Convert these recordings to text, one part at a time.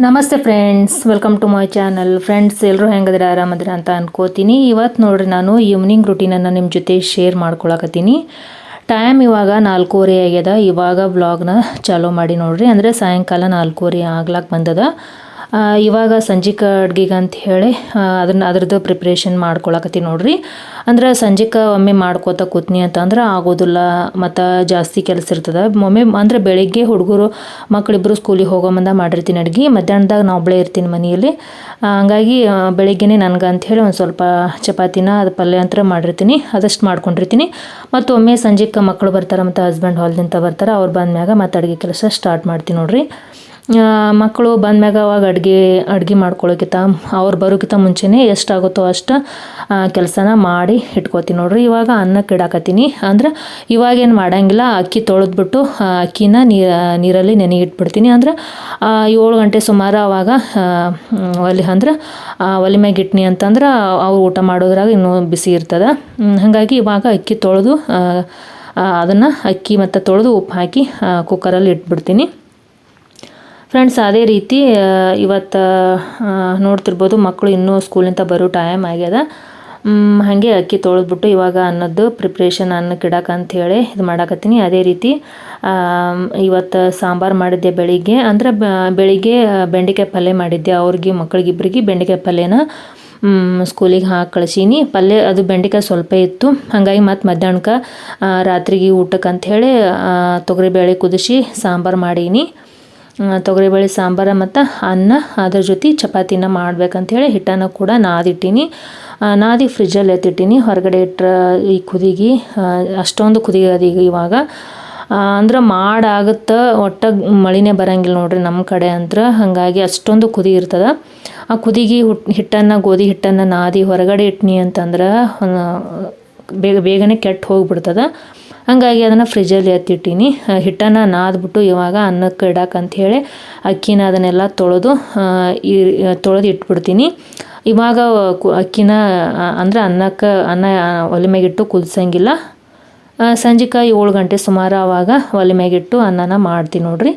ನಮಸ್ತೆ friends, welcome to my channel. Friends, ಎಲ್ಲರೂ ಹೆಂಗದಿರ, ಆರಾಮದಿರ ಅಂತ ಅನ್ಕೋತೀನಿ. ಇವತ್ತು ನೋಡ್ರಿ ನಾನು ಈವ್ನಿಂಗ್ ರೂಟೀನನ್ನು ನಿಮ್ಮ ಜೊತೆ ಶೇರ್ ಮಾಡ್ಕೊಳಕತ್ತೀನಿ. ಟೈಮ್ ಇವಾಗ 4:30 ಆಗ್ಯದ. ಇವಾಗ ವ್ಲಾಗ್ನ ಚಾಲೂ ಮಾಡಿ ನೋಡ್ರಿ. ಅಂದರೆ ಸಾಯಂಕಾಲ 4:30 ಆಗ್ಲಾಕ್ ಬಂದದ. ಇವಾಗ ಸಂಜಿಕ ಅಡ್ಗೆಗೆ ಅಂತ ಹೇಳಿ ಅದ್ರದ್ದು ಪ್ರಿಪ್ರೇಷನ್ ಮಾಡ್ಕೊಳಕತ್ತೀನಿ ನೋಡ್ರಿ. ಅಂದ್ರೆ ಸಂಜಿಕ ಒಮ್ಮೆ ಮಾಡ್ಕೋತ ಕೂತ್ನಿ ಅಂತಂದ್ರೆ ಆಗೋದಿಲ್ಲ, ಮತ್ತು ಜಾಸ್ತಿ ಕೆಲಸ ಇರ್ತದೆ. ಒಮ್ಮೆ ಅಂದರೆ ಬೆಳಿಗ್ಗೆ ಹುಡುಗರು ಮಕ್ಕಳಿಬ್ಬರು ಸ್ಕೂಲಿಗೆ ಹೋಗೋ ಮುಂದೆ ಮಾಡಿರ್ತೀನಿ ಅಡ್ಗೆ. ಮಧ್ಯಾಹ್ನದಾಗ ನಾವು ಒಬ್ಬಳೇ ಇರ್ತೀನಿ ಮನೆಯಲ್ಲಿ. ಹಂಗಾಗಿ ಬೆಳಿಗ್ಗೆನೇ ನನಗೆ ಅಂಥೇಳಿ ಒಂದು ಸ್ವಲ್ಪ ಚಪಾತಿನ ಅದು ಪಲ್ಯ ಅಂತ ಮಾಡಿರ್ತೀನಿ, ಅದಷ್ಟು ಮಾಡ್ಕೊಂಡಿರ್ತೀನಿ. ಮತ್ತು ಒಮ್ಮೆ ಸಂಜೆಗೆ ಮಕ್ಕಳು ಬರ್ತಾರೆ ಮತ್ತು ಹಸ್ಬೆಂಡ್ ಹೊಲದಿಂದ ಬರ್ತಾರೆ. ಅವ್ರು ಬಂದ್ಮ್ಯಾಗ ಮತ್ತು ಅಡುಗೆ ಕೆಲಸ ಸ್ಟಾರ್ಟ್ ಮಾಡ್ತೀನಿ ನೋಡ್ರಿ. ಮಕ್ಕಳು ಬಂದ್ಮ್ಯಾಗ ಅವಾಗ ಅಡುಗೆ ಮಾಡ್ಕೊಳ್ಳೋಕ್ಕಿಂತ ಅವ್ರು ಬರೋಕ್ಕಿಂತ ಮುಂಚೆನೇ ಎಷ್ಟಾಗುತ್ತೋ ಅಷ್ಟು ಕೆಲಸನ ಮಾಡಿ ಇಟ್ಕೋತೀನಿ ನೋಡ್ರಿ. ಇವಾಗ ಅನ್ನಕ್ಕೆ ಇಡಾಕತ್ತೀನಿ. ಅಂದ್ರೆ ಇವಾಗೇನು ಮಾಡೋಂಗಿಲ್ಲ, ಅಕ್ಕಿ ತೊಳೆದ್ಬಿಟ್ಟು ಅಕ್ಕಿನ ನೀರಲ್ಲಿ ನೆನೆ ಇಟ್ಬಿಡ್ತೀನಿ. ಅಂದ್ರೆ 7 ಗಂಟೆ ಸುಮಾರು ಅವಾಗ ಒಲೆ ಮ್ಯಾಗ ಇಟ್ನಿ ಅಂತಂದ್ರೆ ಅವ್ರು ಊಟ ಮಾಡೋದ್ರಾಗ ಇನ್ನೂ ಬಿಸಿ ಇರ್ತದೆ. ಹಾಗಾಗಿ ಇವಾಗ ಅಕ್ಕಿ ತೊಳೆದು ಅದನ್ನು ಅಕ್ಕಿ ಮತ್ತು ತೊಳೆದು ಉಪ್ಪು ಹಾಕಿ ಕುಕ್ಕರಲ್ಲಿ ಇಟ್ಬಿಡ್ತೀನಿ. ಫ್ರೆಂಡ್ಸ್, ಅದೇ ರೀತಿ ಇವತ್ತು ನೋಡ್ತಿರ್ಬೋದು, ಮಕ್ಕಳು ಇನ್ನೂ ಸ್ಕೂಲಿಂದ ಬರೋ ಟೈಮ್ ಆಗ್ಯದ. ಹಾಗೆ ಅಕ್ಕಿ ತೊಳೆದ್ಬಿಟ್ಟು ಇವಾಗ ಅನ್ನದ್ದು ಪ್ರಿಪ್ರೇಷನ್ ಅನ್ನಕ್ಕೆ ಇಡಕ್ಕಂಥೇಳಿ ಇದು ಮಾಡಾಕತ್ತೀನಿ. ಅದೇ ರೀತಿ ಇವತ್ತು ಸಾಂಬಾರು ಮಾಡಿದ್ದೆ ಬೆಳಿಗ್ಗೆ. ಅಂದ್ರೆ ಬೆಳಿಗ್ಗೆ ಬೆಂಡೆಕಾಯಿ ಪಲ್ಯ ಮಾಡಿದ್ದೆ. ಅವ್ರಿಗೆ ಮಕ್ಕಳಿಗಿಬ್ಬರಿಗೆ ಬೆಂಡೆಕಾಯಿ ಪಲ್ಯನ ಸ್ಕೂಲಿಗೆ ಹಾಕಿ ಕಳಿಸೀನಿ. ಪಲ್ಯ ಅದು ಬೆಂಡೆಕಾಯಿ ಸ್ವಲ್ಪ ಇತ್ತು. ಹಾಗಾಗಿ ಮತ್ತು ಮಧ್ಯಾಹ್ನಕ್ಕೆ ರಾತ್ರಿಗೆ ಊಟಕ್ಕೆ ಅಂಥೇಳಿ ತೊಗರಿಬೇಳೆ ಕುದಿಸಿ ಸಾಂಬಾರು ಮಾಡೀನಿ. ತೊಗರಿಬೇಳೆ ಸಾಂಬಾರು ಮತ್ತು ಅನ್ನ, ಅದ್ರ ಜೊತೆ ಚಪಾತಿನ ಮಾಡ್ಬೇಕಂಥೇಳಿ ಹಿಟ್ಟನ್ನು ಕೂಡ ನಾದಿಟ್ಟೀನಿ. ನಾದಿ ಫ್ರಿಜ್ಜಲ್ಲಿ ಎತ್ತಿಟ್ಟೀನಿ. ಹೊರಗಡೆ ಇಟ್ಟರೆ ಈ ಕುದಿಗೆ ಅಷ್ಟೊಂದು ಕುದಿಯೋದು ಇವಾಗ. ಅಂದ್ರೆ ಮಾಡಾಗುತ್ತೆ, ಒಟ್ಟು ಮಳಿನೇ ಬರೋಂಗಿಲ್ಲ ನೋಡ್ರಿ ನಮ್ಮ ಕಡೆ ಅಂದ್ರೆ. ಹಾಗಾಗಿ ಅಷ್ಟೊಂದು ಕುದಿ ಇರ್ತದೆ. ಆ ಕುದಿಗೆ ಗೋಧಿ ಹಿಟ್ಟನ್ನು ನಾದಿ ಹೊರಗಡೆ ಇಟ್ನಿ ಅಂತಂದ್ರೆ ಬೇಗನೆ ಕೆಟ್ಟು ಹೋಗಿಬಿಡ್ತದೆ. ಹಾಗಾಗಿ ಅದನ್ನು ಫ್ರಿಜ್ಜಲ್ಲಿ ಎತ್ತಿಟ್ಟೀನಿ. ಹಿಟ್ಟನ್ನು ನಾದ್ಬಿಟ್ಟು ಇವಾಗ ಅನ್ನಕ್ಕೆ ಇಡಕ್ಕಂಥೇಳಿ ಅಕ್ಕಿನ ಅದನ್ನೆಲ್ಲ ತೊಳೆದು ಇಟ್ಬಿಡ್ತೀನಿ. ಇವಾಗ ಅಕ್ಕಿನ ಅಂದ್ರೆ ಅನ್ನ ಒಲೆ ಮ್ಯಾಗಿಟ್ಟು ಕುದಿಸಂಗಿಲ್ಲ. ಸಂಜೆಗೆ 7 ಗಂಟೆ ಸುಮಾರು ಆವಾಗ ಒಲೆ ಮ್ಯಾಗಿಟ್ಟು ಅನ್ನನ ಮಾಡ್ತೀನಿ ನೋಡ್ರಿ.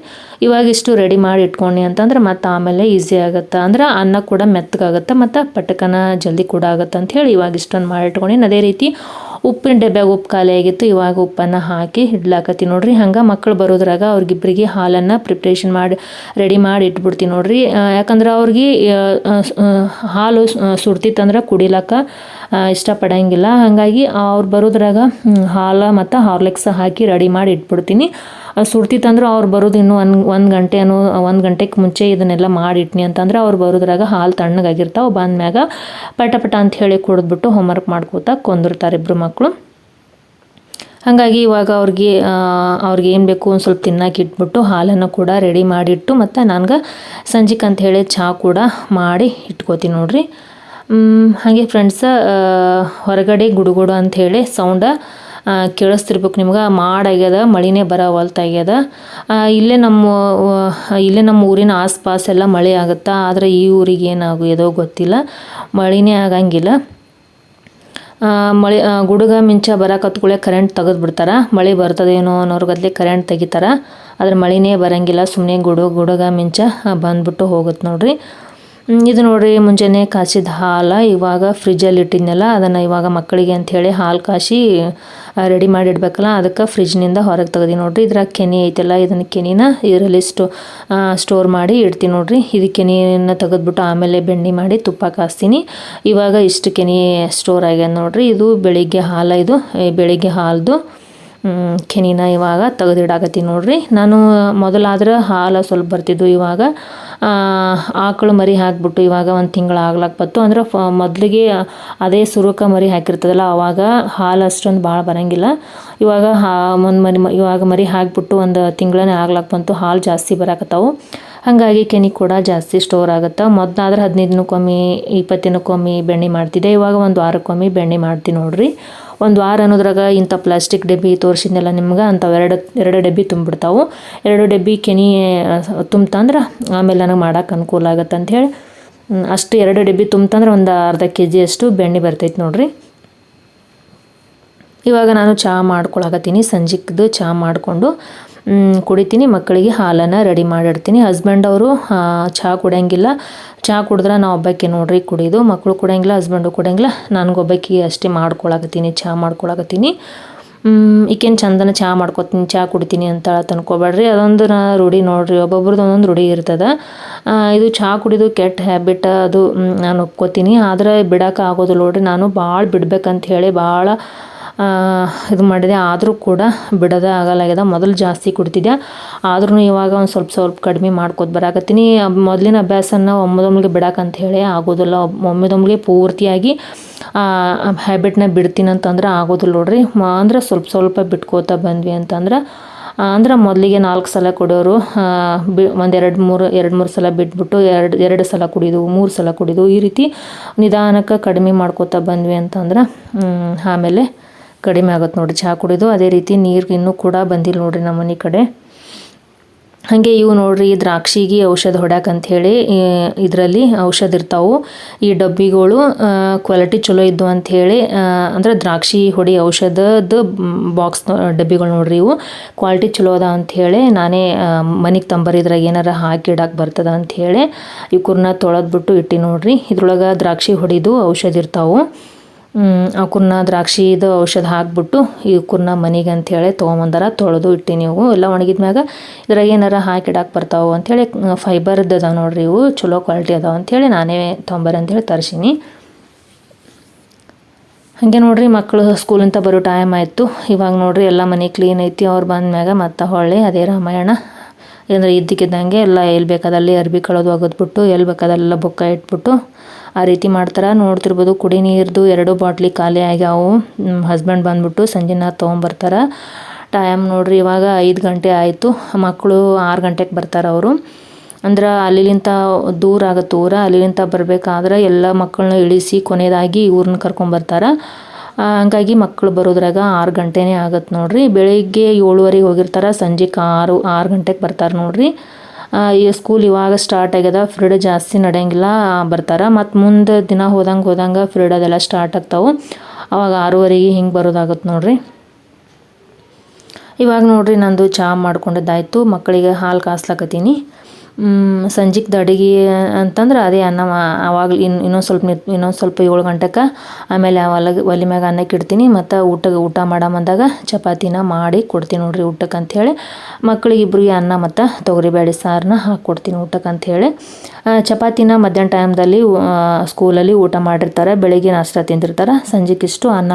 ಇವಾಗ ಇಷ್ಟು ರೆಡಿ ಮಾಡಿ ಇಟ್ಕೊಂಡು ಅಂತಂದ್ರೆ ಮತ್ತು ಆಮೇಲೆ ಈಸಿ ಆಗುತ್ತೆ. ಅಂದ್ರೆ ಅನ್ನ ಕೂಡ ಮೆತ್ತಗಾಗುತ್ತೆ ಮತ್ತು ಪಟಕನ ಜಲ್ದಿ ಕೂಡ ಆಗುತ್ತೆ ಅಂಥೇಳಿ ಇವಾಗ ಇಷ್ಟೊಂದು ಮಾಡಿ ಇಟ್ಕೊಂಡಿನಿ. ಅದೇ ರೀತಿ ಉಪ್ಪಿನ ಡಬ್ಬ್ಯಾಗ ಉಪ್ಪು ಖಾಲಿ ಆಗಿತ್ತು. ಇವಾಗ ಉಪ್ಪನ್ನು ಹಾಕಿ ಇಡ್ಲಾಕತ್ತೀನಿ ನೋಡ್ರಿ. ಹಂಗೆ ಮಕ್ಕಳು ಬರೋದ್ರಾಗ ಅವ್ರಿಗಿಬ್ಬರಿಗೆ ಹಾಲನ್ನು ಪ್ರಿಪ್ರೇಷನ್ ಮಾಡಿ ರೆಡಿ ಮಾಡಿ ಇಟ್ಬಿಡ್ತೀನಿ ನೋಡ್ರಿ. ಯಾಕಂದ್ರೆ ಅವ್ರಿಗೆ ಹಾಲು ಸುಡ್ತಿತ್ತಂದ್ರೆ ಕುಡಿಲಕ್ಕ ಇಷ್ಟಪಡೋಂಗಿಲ್ಲ. ಹಾಗಾಗಿ ಅವ್ರು ಬರೋದ್ರಾಗ ಹಾಲು ಮತ್ತು ಹಾರ್ಲಿಕ್ಸ್ ಹಾಕಿ ರೆಡಿ ಮಾಡಿ ಇಟ್ಬಿಡ್ತೀನಿ. ಸುಡ್ತಿತ್ತಂದ್ರೆ ಅವ್ರು ಬರೋದು ಇನ್ನೂ ಒಂದು ಗಂಟೆಗೆ ಮುಂಚೆ ಇದನ್ನೆಲ್ಲ ಮಾಡಿಟ್ನಿ ಅಂತಂದ್ರೆ ಅವ್ರು ಬರೋದ್ರಾಗ ಹಾಲು ತಣ್ಣಗಾಗಿರ್ತಾವೆ. ಬಂದ್ಮ್ಯಾಗ ಪಟ ಅಂತ ಹೇಳಿ ಕುಡಿದ್ಬಿಟ್ಟು ಹೋಮ್ವರ್ಕ್ ಮಾಡ್ಕೋತಾ ಕೊಂದಿರ್ತಾರೆ ಇಬ್ಬರು ಮಕ್ಕಳು. ಹಾಗಾಗಿ ಇವಾಗ ಅವ್ರಿಗೆ ಏನು ಬೇಕು ಒಂದು ಸ್ವಲ್ಪ ತಿನ್ನಕ್ಕೆ ಇಟ್ಬಿಟ್ಟು ಹಾಲನ್ನು ಕೂಡ ರೆಡಿ ಮಾಡಿಟ್ಟು ಮತ್ತು ನನಗೆ ಸಂಜೆಗೆ ಅಂಥೇಳಿ ಚಹಾ ಕೂಡ ಮಾಡಿ ಇಟ್ಕೋತೀನಿ ನೋಡ್ರಿ. ಹಾಗೆ ಫ್ರೆಂಡ್ಸ, ಹೊರಗಡೆ ಗುಡುಗುಡು ಅಂಥೇಳಿ ಸೌಂಡ ಕೇಳಿಸ್ತಿರ್ಬೇಕು ನಿಮ್ಗೆ. ಮಾಡಾಗ್ಯದ, ಮಳಿನೇ ಬರೋವಲ್ತಾಗ್ಯದ. ಇಲ್ಲೇ ನಮ್ಮ ಊರಿನ ಆಸ್ಪಾಸೆಲ್ಲ ಮಳೆ ಆಗುತ್ತಾ, ಆದರೆ ಈ ಊರಿಗೆ ಏನಾಗೋದೋ ಗೊತ್ತಿಲ್ಲ, ಮಳಿನೇ ಆಗಂಗಿಲ್ಲ. ಗುಡುಗ ಮಿಂಚ ಬರಕತ್ಕೊಳ್ಳೆ ಕರೆಂಟ್ ತೆಗೆದ್ಬಿಡ್ತಾರೆ. ಮಳೆ ಬರ್ತದೇನೋ ಅನ್ನೋರ್ಗದ್ಲೆ ಕರೆಂಟ್ ತೆಗಿತಾರೆ. ಆದರೆ ಮಳಿನೇ ಬರೋಂಗಿಲ್ಲ, ಸುಮ್ಮನೆ ಗುಡುಗ ಮಿಂಚ ಬಂದ್ಬಿಟ್ಟು ಹೋಗುತ್ತೆ ನೋಡ್ರಿ. ಇದು ನೋಡ್ರಿ, ಮುಂಜಾನೆ ಕಾಸಿದ ಹಾಲು ಇವಾಗ ಫ್ರಿಜ್ಜಲ್ಲಿ ಇಟ್ಟಿದ್ನಲ್ಲ, ಅದನ್ನು ಇವಾಗ ಮಕ್ಕಳಿಗೆ ಅಂಥೇಳಿ ಹಾಲು ಕಾಸಿ ರೆಡಿ ಮಾಡಿ ಇಡಬೇಕಲ್ಲ, ಅದಕ್ಕೆ ಫ್ರಿಜ್ನಿಂದ ಹೊರಗೆ ತೆಗ್ದು ನೋಡ್ರಿ. ಇದ್ರಾಗ ಕೆನೆ ಐತಲ್ಲ, ಇದನ್ನು ಕೆನಿನ ಇದರಲ್ಲಿ ಸ್ಟೋರ್ ಮಾಡಿ ಇಡ್ತೀನಿ ನೋಡ್ರಿ. ಇದು ಕೆನೆಯನ್ನು ತೆಗೆದ್ಬಿಟ್ಟು ಆಮೇಲೆ ಬೆಣ್ಣೆ ಮಾಡಿ ತುಪ್ಪ ಕಾಸ್ತೀನಿ. ಇವಾಗ ಇಷ್ಟು ಕೆನೆ ಸ್ಟೋರ್ ಆಗ್ಯದ ನೋಡ್ರಿ. ಇದು ಬೆಳಿಗ್ಗೆ ಹಾಲ್ದು ಕೆನಿನ ಇವಾಗ ತೆಗೆದಿಡಾಕತ್ತೀನಿ ನೋಡ್ರಿ. ನಾನು ಮೊದಲಾದ್ರೆ ಹಾಲು ಸ್ವಲ್ಪ ಬರ್ತಿದ್ದು, ಇವಾಗ ಆಕಳು ಮರಿ ಹಾಕಿಬಿಟ್ಟು ಇವಾಗ 1 ತಿಂಗಳು ಆಗ್ಲಾಕ್ ಬಂತು. ಅಂದ್ರೆ ಮೊದಲಿಗೆ ಅದೇ ಸುರುಕ ಮರಿ ಹಾಕಿರ್ತದಲ್ಲ, ಆವಾಗ ಹಾಲು ಅಷ್ಟೊಂದು ಭಾಳ ಬರೋಂಗಿಲ್ಲ. ಇವಾಗ ಮರಿ ಹಾಕಿಬಿಟ್ಟು 1 ತಿಂಗಳೇ ಆಗ್ಲಾಕ್ ಬಂತು, ಹಾಲು ಜಾಸ್ತಿ ಬರಾಕತ್ತಾವು. ಹಾಗಾಗಿ ಕೆನೆ ಕೂಡ ಜಾಸ್ತಿ ಸ್ಟೋರ್ ಆಗುತ್ತೆ. ಮೊದಲಾದ್ರೆ 15 ದಿನಕ್ಕೊಮ್ಮೆ 20 ದಿನಕ್ಕೊಮ್ಮೆ ಬೆಣ್ಣೆ ಮಾಡ್ತಿದ್ದೆ. ಇವಾಗ 1 ವಾರಕ್ಕೊಮ್ಮೆ ಬೆಣ್ಣೆ ಮಾಡ್ತೀನಿ ನೋಡ್ರಿ. 1 ವಾರ ಅನ್ನೋದ್ರಾಗ ಇಂಥ ಪ್ಲಾಸ್ಟಿಕ್ ಡಬ್ಬಿ ತೋರಿಸಿದ್ನೆಲ್ಲ ನಿಮ್ಗೆ, ಅಂಥವು ಎರಡು ಡಬ್ಬಿ ತುಂಬಿಡ್ತಾವೆ. 2 ಡಬ್ಬಿ ಕೆನೆ ತುಂಬ್ತಂದ್ರೆ ಆಮೇಲೆ ನನಗೆ ಮಾಡೋಕೆ ಅನುಕೂಲ ಆಗುತ್ತೆ ಅಂಥೇಳಿ ಅಷ್ಟು 2 ಡಬ್ಬಿ ತುಂಬ್ತಂದ್ರೆ ಒಂದು ಅರ್ಧ kg ಅಷ್ಟು ಬೆಣ್ಣೆ ಬರ್ತೈತೆ ನೋಡ್ರಿ. ಇವಾಗ ನಾನು ಚಹಾ ಮಾಡ್ಕೊಳಕತ್ತೀನಿ. ಸಂಜೆದು ಚಹಾ ಮಾಡಿಕೊಂಡು ಕುಡಿತೀನಿ. ಮಕ್ಕಳಿಗೆ ಹಾಲನ್ನು ರೆಡಿ ಮಾಡಿಡ್ತೀನಿ. ಹಸ್ಬೆಂಡ್ ಅವರು ಚಹಾ ಕುಡಿಯೋಂಗಿಲ್ಲ. ಚಹಾ ಕುಡಿದ್ರೆ ನಾವು ಒಬ್ಬಾಕಿ ನೋಡ್ರಿ ಕುಡಿಯೋದು. ಮಕ್ಕಳು ಕುಡಿಯೋಂಗಿಲ್ಲ, ಹಸ್ಬೆಂಡು ಕುಡಿಯೋಂಗಿಲ್ಲ. ನನಗೊಬ್ಬಾಕಿ ಅಷ್ಟೇ ಮಾಡ್ಕೊಳಕತ್ತೀನಿ, ಚಹಾ ಮಾಡ್ಕೊಳಕತ್ತೀನಿ. ಈಕೇನು ಚಂದನ ಚಹಾ ಮಾಡ್ಕೊತೀನಿ, ಚಹಾ ಕುಡಿತೀನಿ ಅಂತ ತಂದ್ಕೊಬೇಡ್ರಿ. ಅದೊಂದು ರೂಢಿ ನೋಡಿರಿ, ಒಬ್ಬೊಬ್ರದ್ದು ಒಂದೊಂದು ರೂಢಿ ಇರ್ತದೆ. ಇದು ಚಹಾ ಕುಡಿದು ಕೆಟ್ಟ ಹ್ಯಾಬಿಟ್ ಅದು ನಾನು ಒಪ್ಕೋತೀನಿ. ಆದರೆ ಬಿಡೋಕೆ ಆಗೋದಿಲ್ಲ ನೋಡಿರಿ. ನಾನು ಭಾಳ ಬಿಡ್ಬೇಕಂತ ಹೇಳಿ ಭಾಳ ಇದು ಮಾಡಿದೆ, ಆದರೂ ಕೂಡ ಬಿಡೋದೇ ಆಗಲ್ಲಾಗ್ಯದ. ಮೊದಲು ಜಾಸ್ತಿ ಕುಡ್ತಿದ್ದೆ, ಆದ್ರೂ ಇವಾಗ ಒಂದು ಸ್ವಲ್ಪ ಸ್ವಲ್ಪ ಕಡಿಮೆ ಮಾಡ್ಕೊತ ಬರಾಕತ್ತೀನಿ. ಮೊದಲಿನ ಅಭ್ಯಾಸನ ಒಮ್ಮೆದೊಮ್ಮೆಗೆ ಬಿಡೋಕಂತ ಹೇಳಿ ಆಗೋದಿಲ್ಲ. ಒಮ್ಮೆದೊಮ್ಮೆಗೆ ಪೂರ್ತಿಯಾಗಿ ಹ್ಯಾಬಿಟ್ನ ಬಿಡ್ತೀನಿ ಅಂತಂದ್ರೆ ಆಗೋದಿಲ್ಲ ನೋಡ್ರಿ. ಅಂದ್ರೆ ಸ್ವಲ್ಪ ಸ್ವಲ್ಪ ಬಿಟ್ಕೋತಾ ಬಂದ್ವಿ ಅಂತಂದ್ರೆ ಅಂದ್ರೆ ಮೊದಲಿಗೆ 4 ಸಲ ಕುಡಿಯೋರು ಒಂದು 2-3 ಸಲ ಬಿಟ್ಬಿಟ್ಟು 2 ಸಲ ಕುಡಿಯೋದು, 3 ಸಲ ಕುಡಿಯೋದು, ಈ ರೀತಿ ನಿಧಾನಕ್ಕೆ ಕಡಿಮೆ ಮಾಡ್ಕೋತಾ ಬಂದ್ವಿ ಅಂತಂದ್ರೆ ಆಮೇಲೆ ಕಡಿಮೆ ಆಗುತ್ತೆ ನೋಡಿರಿ ಚಹಾ ಕುಡಿಯೋದು. ಅದೇ ರೀತಿ ನೀರು ಇನ್ನೂ ಕೂಡ ಬಂದಿಲ್ಲ ನೋಡಿರಿ ನಮ್ಮ ಮನೆ ಕಡೆ. ಹಾಗೆ ಇವು ನೋಡ್ರಿ ದ್ರಾಕ್ಷಿಗೆ ಔಷಧ ಹೊಡ್ಯಾಕಂತ ಹೇಳಿ ಇದರಲ್ಲಿ ಔಷಧ ಇರ್ತಾವೆ. ಈ ಡಬ್ಬಿಗಳು ಕ್ವಾಲಿಟಿ ಚಲೋ ಇದ್ದು ಅಂಥೇಳಿ ಅಂದ್ರೆ ದ್ರಾಕ್ಷಿ ಹೊಡಿ ಔಷಧದ ಬಾಕ್ಸ್ ಡಬ್ಬಿಗಳು ನೋಡ್ರಿ. ಇವು ಕ್ವಾಲಿಟಿ ಚಲೋ ಅದ ಅಂಥೇಳಿ ನಾನೇ ಮನೆಗೆ ತಂಬರಿದ್ರಾಗ ಏನಾರ ಹಾಕಿ ಇಡಕ್ಕೆ ಬರ್ತದ ಅಂಥೇಳಿ ಇವನ್ನ ತೊಳೆದ್ಬಿಟ್ಟು ಇಟ್ಟು ನೋಡ್ರಿ. ಇದ್ರೊಳಗೆ ದ್ರಾಕ್ಷಿ ಹೊಡಿದು ಔಷಧ ಇರ್ತಾವೆ. ಅವನ್ನ ದ್ರಾಕ್ಷಿದು ಔಷಧ ಹಾಕ್ಬಿಟ್ಟು ಇವನ್ನ ಮನೆಗೆ ಅಂಥೇಳಿ ತೊಗೊಂಬಂದಾರ. ತೊಳೆದು ಇಟ್ಟು ನೀವು ಎಲ್ಲ ಒಣಗಿದ ಮ್ಯಾಗ ಇದ್ರಾಗ ಏನಾರ ಹಾಕಿಡಕ್ಕೆ ಬರ್ತಾವೆ ಅಂಥೇಳಿ ಫೈಬರ್ದು ಅದಾವೆ ನೋಡ್ರಿ. ಇವು ಚಲೋ ಕ್ವಾಲಿಟಿ ಅದಾವೆ ಅಂಥೇಳಿ ನಾನೇ ತೊಗೊಂಬರ್ರಿ ಅಂಥೇಳಿ ತರಿಸೀನಿ. ಹಾಗೆ ನೋಡ್ರಿ ಮಕ್ಕಳು ಸ್ಕೂಲಿಂದ ಬರೋ ಟೈಮ್ ಆಯಿತು. ಇವಾಗ ನೋಡ್ರಿ ಎಲ್ಲ ಮನೆ ಕ್ಲೀನ್ ಐತಿ. ಅವ್ರು ಬಂದ ಮ್ಯಾಗ ಮತ್ತೆ ಹೊಳ್ಳಿ ಅದೇ ರಾಮಾಯಣ. ಅಂದರೆ ಇದ್ದಕ್ಕಿದ್ದಂಗೆ ಎಲ್ಲ ಎಲ್ಲಿ ಬೇಕಾದಲ್ಲಿ ಅರ್ಬಿ ಕಳೆದು ಒಗೆದ್ಬಿಟ್ಟು ಎಲ್ಲಿ ಬೇಕಾದೆಲ್ಲ ಬೊಕ್ಕ ಇಟ್ಬಿಟ್ಟು ಆ ರೀತಿ ಮಾಡ್ತಾರೆ. ನೋಡ್ತಿರ್ಬೋದು ಕುಡಿ ನೀರ್ದು 2 ಬಾಟ್ಲಿ ಖಾಲಿ ಆಗ್ಯಾವು. ಹಸ್ಬೆಂಡ್ ಬಂದ್ಬಿಟ್ಟು ಸಂಜೆನ ತೊಗೊಂಬರ್ತಾರೆ. ಟೈಮ್ ನೋಡ್ರಿ ಇವಾಗ 5 ಗಂಟೆ ಆಯಿತು. ಮಕ್ಕಳು 6 ಗಂಟೆಗೆ ಬರ್ತಾರೆ ಅವರು. ಅಂದ್ರೆ ಅಲ್ಲಿಂದ ದೂರ ಆಗುತ್ತೆ ಊರ. ಅಲ್ಲಿಂದ ಬರಬೇಕಾದ್ರೆ ಎಲ್ಲ ಮಕ್ಕಳನ್ನ ಇಳಿಸಿ ಕೊನೆಯದಾಗಿ ಇವ್ರನ್ನ ಕರ್ಕೊಂಬರ್ತಾರೆ. ಹಂಗಾಗಿ ಮಕ್ಕಳು ಬರೋದ್ರಾಗ 6 ಗಂಟೆನೇ ಆಗುತ್ತೆ ನೋಡ್ರಿ. ಬೆಳಿಗ್ಗೆ 7:30 ಹೋಗಿರ್ತಾರೆ, ಸಂಜೆಗೆ 6 ಗಂಟೆಗೆ ಬರ್ತಾರೆ ನೋಡ್ರಿ. ಈ ಸ್ಕೂಲ್ ಇವಾಗ ಸ್ಟಾರ್ಟ್ ಆಗ್ಯದ. ಫ್ರೀಡ್ ಜಾಸ್ತಿ ನಡೆಯಂಗಿಲ್ಲ, ಬರ್ತಾರೆ. ಮತ್ತು ಮುಂದೆ ದಿನ ಹೋದಂಗೆ ಫ್ರೀಡ್ ಅದೆಲ್ಲ ಸ್ಟಾರ್ಟ್ ಆಗ್ತಾವೆ. ಅವಾಗ 6:30 ಹಿಂಗೆ ಬರೋದಾಗುತ್ತೆ ನೋಡ್ರಿ. ಇವಾಗ ನೋಡ್ರಿ ನಂದು ಚಹಾ ಮಾಡ್ಕೊಂಡಿದ್ದಾಯಿತು. ಮಕ್ಕಳಿಗೆ ಹಾಲು ಕಾಸ್ಲಾಕತ್ತೀನಿ. ಸಂಜೆಗೆ ಅಡುಗೆ ಅಂತಂದ್ರೆ ಅದೇ ಅನ್ನ ಆವಾಗಲೂ ಇನ್ನೊಂದು ಸ್ವಲ್ಪ 7 ಗಂಟೆಗೆ ಆಮೇಲೆ ಒಲೆ ಮ್ಯಾಗ ಅನ್ನಕ್ಕೆ ಇಡ್ತೀನಿ. ಮತ್ತು ಊಟ ಮಾಡಮಂದಾಗ ಚಪಾತಿನ ಮಾಡಿ ಕೊಡ್ತೀನಿ ನೋಡ್ರಿ ಊಟಕ್ಕೆ ಅಂಥೇಳಿ. ಮಕ್ಕಳಿಗೆ ಇಬ್ಬರಿಗೆ ಅನ್ನ ಮತ್ತು ತೊಗರಿಬೇಳೆ ಸಾರನ್ನ ಹಾಕ್ಕೊಡ್ತೀನಿ ಊಟಕ್ಕೆ ಅಂಥೇಳಿ. ಚಪಾತಿನ ಮಧ್ಯಾಹ್ನ ಟೈಮ್ದಲ್ಲಿ ಸ್ಕೂಲಲ್ಲಿ ಊಟ ಮಾಡಿರ್ತಾರೆ. ಬೆಳಿಗ್ಗೆ ನಾಷ್ಟ ತಿಂದಿರ್ತಾರೆ. ಸಂಜೆಗೆ ಇಷ್ಟು ಅನ್ನ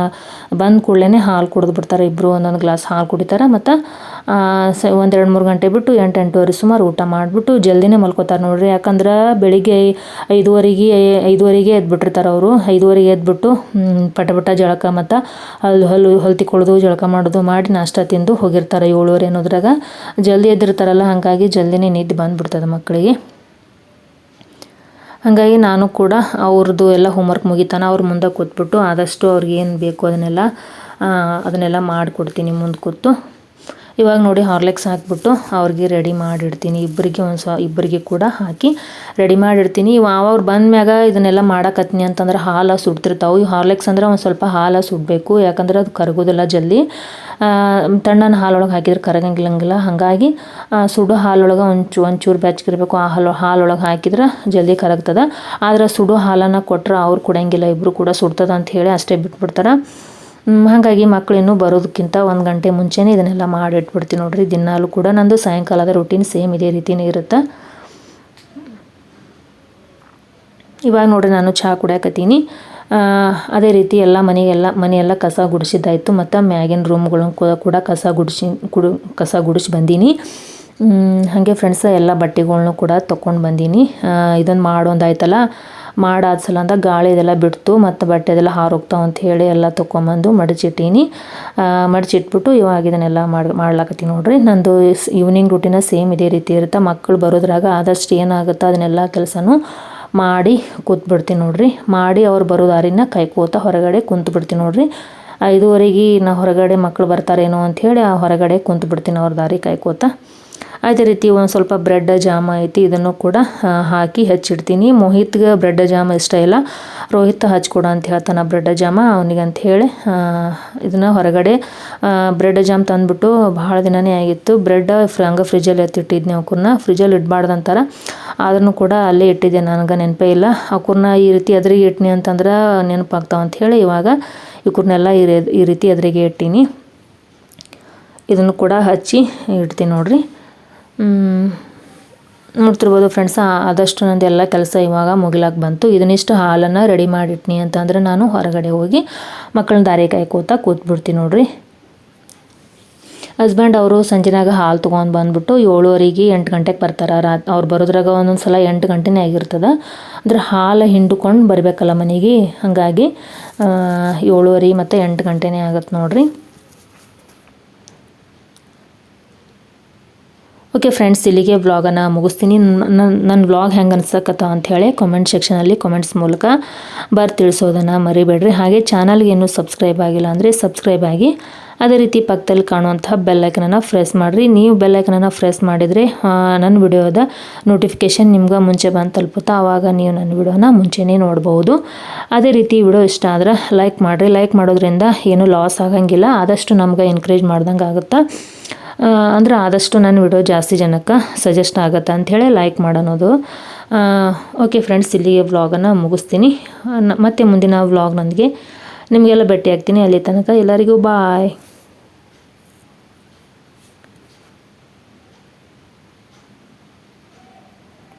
ಬಂದ ಕೂಡಲೇ ಹಾಲು ಕುಡಿದು ಬಿಡ್ತಾರೆ. ಇಬ್ಬರು ಒಂದೊಂದು ಗ್ಲಾಸ್ ಹಾಲು ಕುಡಿತಾರೆ. ಮತ್ತು 1-2-3 ಗಂಟೆ ಬಿಟ್ಟು 8-8:30 ಸುಮಾರು ಊಟ ಮಾಡಿಬಿಟ್ಟು ಜಲ್ದಿನೇ ಮಲ್ಕೋತಾರೆ ನೋಡ್ರಿ. ಯಾಕಂದ್ರೆ ಬೆಳಿಗ್ಗೆ 5:30ಗೆ ಎದ್ಬಿಟ್ಟಿರ್ತಾರೆ ಅವರು. 5:30ಗೆ ಎದ್ಬಿಟ್ಟು ಪಟ ಜಳಕ ಮತ್ತು ಹಲ್ಲು ತಿಕ್ಕೊಳ್ಳೋದು, ಜಳಕ ಮಾಡೋದು ಮಾಡಿ ನಾಷ್ಟ ತಿಂದು ಹೋಗಿರ್ತಾರೆ 7:30 ಅನ್ನೋದ್ರಾಗ. ಜಲ್ದಿ ಎದ್ದಿರ್ತಾರಲ್ಲ, ಹಾಗಾಗಿ ಜಲ್ದಿನೇ ನಿದ್ದೆ ಬಂದುಬಿಡ್ತದೆ ಮಕ್ಕಳಿಗೆ. ಹಾಗಾಗಿ ನಾನು ಕೂಡ ಅವ್ರದ್ದು ಎಲ್ಲ ಹೋಮ್ವರ್ಕ್ ಮುಗಿತಾನೆ ಅವ್ರ ಮುಂದೆ ಕೂತ್ಬಿಟ್ಟು ಆದಷ್ಟು ಅವ್ರಿಗೆ ಏನು ಬೇಕು ಅದನ್ನೆಲ್ಲ ಮಾಡಿಕೊಡ್ತೀನಿ ಮುಂದೆ ಕೂತು. ಇವಾಗ ನೋಡಿ ಹಾರ್ಲಿಕ್ಸ್ ಹಾಕಿಬಿಟ್ಟು ಅವ್ರಿಗೆ ರೆಡಿ ಮಾಡಿಡ್ತೀನಿ. ಇಬ್ಬರಿಗೆ ಕೂಡ ಹಾಕಿ ರೆಡಿ ಮಾಡಿಡ್ತೀನಿ. ಅವ್ರು ಬಂದ ಮ್ಯಾಗ ಇದನ್ನೆಲ್ಲ ಮಾಡಕತ್ತೀನಿ ಅಂತಂದ್ರೆ ಹಾಲು ಸುಡ್ತಿರ್ತಾವೆ. ಈ ಹಾರ್ಲಿಕ್ಸ್ ಅಂದ್ರೆ ಒಂದು ಸ್ವಲ್ಪ ಹಾಲು ಸುಡಬೇಕು, ಯಾಕಂದ್ರೆ ಅದು ಕರಗೋದಿಲ್ಲ ಜಲ್ದಿ. ತಣ್ಣನ ಹಾಲೊಳಗೆ ಹಾಕಿದ್ರೆ ಕರಗಂಗಿಲ್ಲ. ಹಾಗಾಗಿ ಸುಡು ಹಾಲೊಳಗೆ ಒಂಚೂರು ಬೆಚ್ಚಗಿರ್ಬೇಕು. ಆ ಹಾಲೊಳಗೆ ಹಾಕಿದ್ರೆ ಜಲ್ದಿ ಕರಗ್ತದೆ. ಆದ್ರೆ ಸುಡು ಹಾಲನ್ನು ಕೊಟ್ಟರೆ ಅವ್ರು ಕುಡಿಯಂಗಿಲ್ಲ. ಇಬ್ಬರು ಕೂಡ ಸುಡ್ತದೆ ಅಂತ ಹೇಳಿ ಅಷ್ಟೇ ಬಿಟ್ಬಿಡ್ತಾರೆ. ಹಾಗಾಗಿ ಮಕ್ಕಳು ಇನ್ನೂ ಬರೋದಕ್ಕಿಂತ 1 ಗಂಟೆ ಮುಂಚೆನೇ ಇದನ್ನೆಲ್ಲ ಮಾಡಿ ಇಟ್ಬಿಡ್ತೀನಿ ನೋಡ್ರಿ. ದಿನಾಲೂ ಕೂಡ ನಂದು ಸಾಯಂಕಾಲದ ರೂಟೀನ್ ಸೇಮ್ ಇದೇ ರೀತಿಯೇ ಇರುತ್ತೆ. ಇವಾಗ ನೋಡ್ರಿ ನಾನು ಚಹಾ ಕುಡಿಯಾಕತ್ತೀನಿ. ಅದೇ ರೀತಿ ಎಲ್ಲ ಮನೆಯೆಲ್ಲ ಕಸ ಗುಡಿಸಿದ್ದಾಯಿತು. ಮತ್ತು ಮ್ಯಾಗಿನ ರೂಮ್ಗಳನ್ನು ಕೂಡ ಕಸ ಗುಡಿಸಿ ಬಂದೀನಿ. ಹಾಗೆ ಫ್ರೆಂಡ್ಸ್ ಎಲ್ಲ ಬಟ್ಟೆಗಳ್ನು ಕೂಡ ತೊಗೊಂಡು ಬಂದೀನಿ. ಇದನ್ನು ಮಾಡೋದಾಯ್ತಲ್ಲ, ಮಾಡಾದ ಸಲ ಅಂತ ಗಾಳಿ ಇದೆಲ್ಲ ಬಿಡ್ತು ಮತ್ತು ಬಟ್ಟೆ ಅದೆಲ್ಲ ಹಾರೋಗ್ತಾವೆ ಅಂತ ಹೇಳಿ ಎಲ್ಲ ತೊಗೊಂಬಂದು ಮಡಚಿಟ್ಬಿಟ್ಟು ಇವಾಗ ಇದನ್ನೆಲ್ಲ ಮಾಡ್ಲಾಕತ್ತೀನಿ ನೋಡ್ರಿ. ನಂದು ಈವ್ನಿಂಗ್ ರೂಟೀನ ಸೇಮ್ ಇದೇ ರೀತಿ ಇರುತ್ತೆ. ಮಕ್ಕಳು ಬರೋದ್ರಾಗ ಆದಷ್ಟು ಏನಾಗುತ್ತೋ ಅದನ್ನೆಲ್ಲ ಕೆಲಸನೂ ಮಾಡಿ ಕೂತ್ಬಿಡ್ತೀನಿ ನೋಡ್ರಿ. ಮಾಡಿ ಅವ್ರು ಬರೋ ದಾರಿನ ಕಾಯ್ಕೋತ ಹೊರಗಡೆ ಕುಂತ್ಬಿಡ್ತೀನಿ ನೋಡ್ರಿ. 5:30ಗೆ ನಾ ಹೊರಗಡೆ ಮಕ್ಕಳು ಬರ್ತಾರೇನೋ ಅಂಥೇಳಿ ಹೊರಗಡೆ ಕುಂತ್ಬಿಡ್ತೀನಿ ಅವ್ರ ದಾರಿ ಕಾಯ್ಕೋತ. ಅದೇ ರೀತಿ ಒಂದು ಸ್ವಲ್ಪ ಬ್ರೆಡ್ ಜಾಮ್ ಐತಿ, ಇದನ್ನು ಕೂಡ ಹಾಕಿ ಹಚ್ಚಿಡ್ತೀನಿ. ಮೋಹಿತ್ಗೆ ಬ್ರೆಡ್ ಜಾಮ್ ಇಷ್ಟ ಇಲ್ಲ, ರೋಹಿತ್ ಹಚ್ಕೊಡ ಅಂತ ಹೇಳ್ತಾನೆ ಬ್ರೆಡ್ ಜಾಮ ಅವನಿಗೆ ಅಂತ ಹೇಳಿ ಇದನ್ನು ಹೊರಗಡೆ ಬ್ರೆಡ್ ಜಾಮ್ ತಂದುಬಿಟ್ಟು ಭಾಳ ದಿನವೇ ಆಗಿತ್ತು. ಬ್ರೆಡ್ ಹಂಗೆ ಫ್ರಿಜ್ಜಲ್ಲಿ ಎತ್ತಿಟ್ಟಿದ್ನಿ. ಅವ್ಕೂರ್ನ ಫ್ರಿಜ್ಜಲ್ಲಿ ಇಡಬಾರ್ದು ಅಂತಾರೆ, ಆದ್ರೂ ಕೂಡ ಅಲ್ಲೇ ಇಟ್ಟಿದ್ದೆ, ನನಗೆ ನೆನಪೇ ಇಲ್ಲ. ಅವ್ಕೂರ್ನ ಈ ರೀತಿ ಎದುರಿಗೆ ಇಟ್ನಿ ಅಂತಂದ್ರೆ ನೆನಪಾಗ್ತಾವ ಅಂಥೇಳಿ ಇವಾಗ ಇವ್ಕೂರ್ನೆಲ್ಲ ಈ ರೀತಿ ಎದುರಿಗೆ ಇಟ್ಟೀನಿ. ಇದನ್ನು ಕೂಡ ಹಚ್ಚಿ ಇಡ್ತೀನಿ ನೋಡ್ರಿ. ನೋಡ್ತಿರ್ಬೋದು ಫ್ರೆಂಡ್ಸ್, ಆದಷ್ಟು ನಂದು ಎಲ್ಲ ಕೆಲಸ ಇವಾಗ ಮುಗಿಲಾಕ ಬಂತು. ಇದನ್ನಿಷ್ಟು ಹಾಲನ್ನು ರೆಡಿ ಮಾಡಿಟ್ನಿ ಅಂತಂದರೆ ನಾನು ಹೊರಗಡೆ ಹೋಗಿ ಮಕ್ಕಳನ್ನ ದಾರಿ ಕಾಯ್ಕೋತಾ ಕೂತ್ಬಿಡ್ತೀನಿ ನೋಡ್ರಿ. ಹಸ್ಬೆಂಡ್ ಅವರು ಸಂಜೆನಾಗ ಹಾಲು ತೊಗೊಂಡು ಬಂದುಬಿಟ್ಟು 7:30 8 ಗಂಟೆಗೆ ಬರ್ತಾರೆ. ಅವ್ರು ಬರೋದ್ರಾಗ ಒಂದೊಂದು ಸಲ 8 ಗಂಟೆನೇ ಆಗಿರ್ತದೆ. ಅಂದ್ರೆ ಹಾಲು ಹಿಂಡ್ಕೊಂಡು ಬರಬೇಕಲ್ಲ ಮನೆಗೆ, ಹಾಗಾಗಿ 7:30 ಮತ್ತು 8 ಗಂಟೆನೇ ಆಗುತ್ತೆ ನೋಡ್ರಿ. ಓಕೆ ಫ್ರೆಂಡ್ಸ್, ಇಲ್ಲಿಗೆ ವ್ಲಾಗನ್ನು ಮುಗಿಸ್ತೀನಿ. ನನ್ನ ವ್ಲಾಗ್ ಹೆಂಗೆ ಅನ್ಸಕತ್ತ ಅಂಥೇಳಿ ಕಾಮೆಂಟ್ ಸೆಕ್ಷನಲ್ಲಿ ಕಾಮೆಂಟ್ಸ್ ಮೂಲಕ ತಿಳಿಸೋದನ್ನು ಮರಿಬೇಡ್ರಿ. ಹಾಗೆ ಚಾನಲ್ಗೆ ಇನ್ನೂ ಸಬ್ಸ್ಕ್ರೈಬ್ ಆಗಿಲ್ಲ ಅಂದರೆ ಸಬ್ಸ್ಕ್ರೈಬ್ ಆಗಿ, ಅದೇ ರೀತಿ ಪಕ್ಕದಲ್ಲಿ ಕಾಣುವಂಥ ಬೆಲ್ಲೈಕನನ್ನು ಪ್ರೆಸ್ ಮಾಡಿರಿ. ನೀವು ಬೆಲ್ಲೈಕನನ್ನು ಪ್ರೆಸ್ ಮಾಡಿದರೆ ನನ್ನ ವಿಡಿಯೋದ ನೋಟಿಫಿಕೇಷನ್ ನಿಮ್ಗೆ ಮುಂಚೆ ಬಂದು ತಲುಪುತ್ತಾ, ಆವಾಗ ನೀವು ನನ್ನ ವಿಡಿಯೋನ ಮುಂಚೆನೇ ನೋಡ್ಬೋದು. ಅದೇ ರೀತಿ ವಿಡಿಯೋ ಇಷ್ಟ ಆದ್ರೆ ಲೈಕ್ ಮಾಡಿರಿ. ಲೈಕ್ ಮಾಡೋದ್ರಿಂದ ಏನೂ ಲಾಸ್ ಆಗಂಗಿಲ್ಲ, ಆದಷ್ಟು ನಮ್ಗೆ ಎನ್ಕರೇಜ್ ಮಾಡ್ದಂಗೆ ಆಗುತ್ತೆ. ಅಂದ್ರೆ ಆದಷ್ಟು ನನ್ನ ವಿಡಿಯೋ ಜಾಸ್ತಿ ಜನಕ್ಕೆ ಸಜೆಸ್ಟ್ ಆಗುತ್ತೆ ಅಂಥೇಳಿ ಲೈಕ್ ಮಾಡೋದು. ಓಕೆ ಫ್ರೆಂಡ್ಸ್, ಇಲ್ಲಿಗೆ ವ್ಲಾಗನ್ನು ಮುಗಿಸ್ತೀನಿ. ಮತ್ತೆ ಮುಂದಿನ ವ್ಲಾಗ್ನೊಂದಿಗೆ ನಿಮಗೆಲ್ಲ ಭೇಟಿ ಆಗ್ತೀನಿ. ಅಲ್ಲಿ ತನಕ ಎಲ್ಲರಿಗೂ ಬಾಯ್.